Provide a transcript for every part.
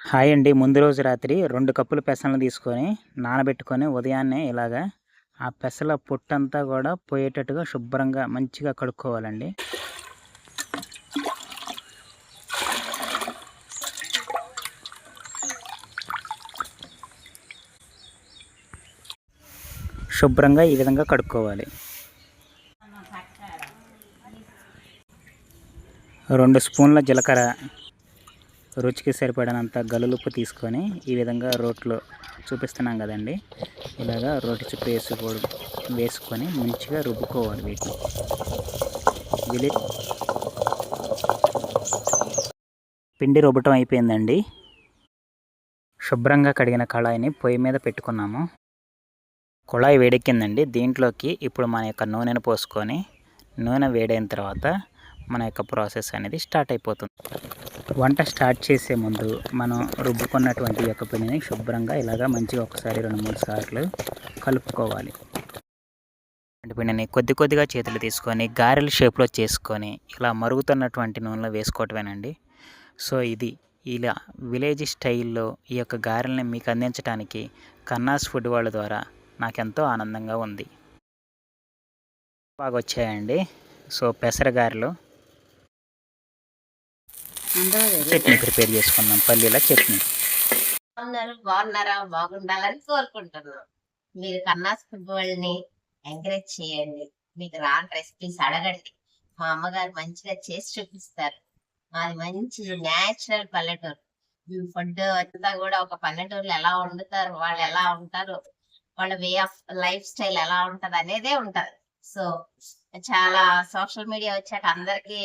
Hi అండి. ముందు రోజు రాత్రి 2 కప్పులు పెసలను తీసుకొని నానబెట్టుకొని ఉదయాన్నే ఇలాగా ఆ పెసల పొట్టంతా కూడా పోయేటట్టుగా శుభ్రంగా మంచిగా కడుక్కోవాలండి. శుభ్రంగా ఈ విధంగా కడుక్కోవాలి. 2 స్పూన్ల జీలకర్ర, రుచికి సరిపడినంత గల్లులుప్పు తీసుకొని ఈ విధంగా రోట్లో చూపిస్తున్నాం కదండి, ఇలాగా రోటి చుట్టూ వేసుకొని మంచిగా రుబ్బుకోవాలి. వీటిని పిండి రుబ్బటం అయిపోయిందండి. శుభ్రంగా కడిగిన కళాయిని పొయ్యి మీద పెట్టుకున్నాము. కుళాయి వేడెక్కిందండి. దీంట్లోకి ఇప్పుడు మన యొక్క నూనెను పోసుకొని నూనె వేడైన తర్వాత మన యొక్క ప్రాసెస్ అనేది స్టార్ట్ అయిపోతుంది. వంట స్టార్ట్ చేసే ముందు మనం రుబ్బుకున్నటువంటి యొక్క పిండిని శుభ్రంగా ఇలాగా మంచిగా ఒకసారి 2-3 సార్లు కలుపుకోవాలి. పిండిని కొద్దిగా చేతులు తీసుకొని గారెల షేప్లో చేసుకొని ఇలా మరుగుతున్నటువంటి నూనెలో వేసుకోవటమేనండి. సో ఇది ఇలా విలేజ్ స్టైల్లో ఈ యొక్క గారెల్ని మీకు అందించడానికి కన్నాస్ ఫుడ్ వాళ్ళ ద్వారా నాకెంతో ఆనందంగా ఉంది. బాగా వచ్చాయండి. సో పెసర గారెలు చట్నీ ప్రిపేర్ చేసుకుందాం. పల్లీల చట్నీ. బాగున్నారా? బాగుండాలని కోరుకుంటున్నాను. మీరు కన్నాస్ ఫుడ్ వాళ్ళని ఎంకరేజ్ చేయండి. మీకు రాని రెసిపీస్ అడగండి. మా అమ్మగారు మంచిగా చేసి చూపిస్తారు. మాది మంచి న్యాచురల్ పల్లెటూరు. ఫుడ్ అంతా కూడా ఒక పల్లెటూరులో ఎలా వండుతారు, వాళ్ళు ఎలా ఉంటారు, వాళ్ళ వే ఆఫ్ లైఫ్ స్టైల్ ఎలా ఉంటది అనేదే ఉంటది. సో చాలా సోషల్ మీడియా వచ్చాక అందరికి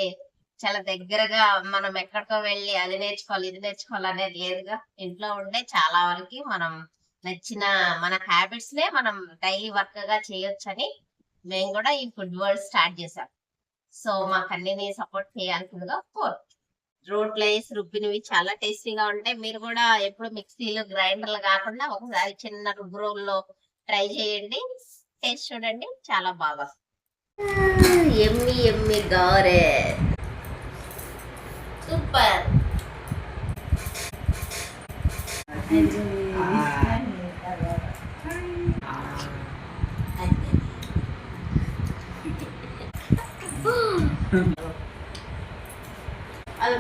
చాలా దగ్గరగా మనం ఎక్కడికో వెళ్ళి అది నేర్చుకోవాలి ఇది నేర్చుకోవాలి అనేది లేదుగా. ఇంట్లో ఉండే చాలా వరకు మనం నచ్చిన మన హ్యాబిట్స్ నే మనం డైలీ వర్క్ గా చేయొచ్చని మేము కూడా ఈ ఫుడ్ వరల్డ్ స్టార్ట్ చేసాం. సో మాకు అన్ని సపోర్ట్ చేయాల్సిందిగా రోట్లో వేసి రుబ్బినవి చాలా టేస్టీగా ఉంటాయి. మీరు కూడా ఎప్పుడు మిక్సీలు గ్రైండర్లు కాకుండా ఒకసారి చిన్న రుబ్బు రోల్లో ట్రై చేయండి. టేస్ట్ చూడండి, చాలా బాగా. ఎమ్మి ఎమ్మి గారె సూపర్. అది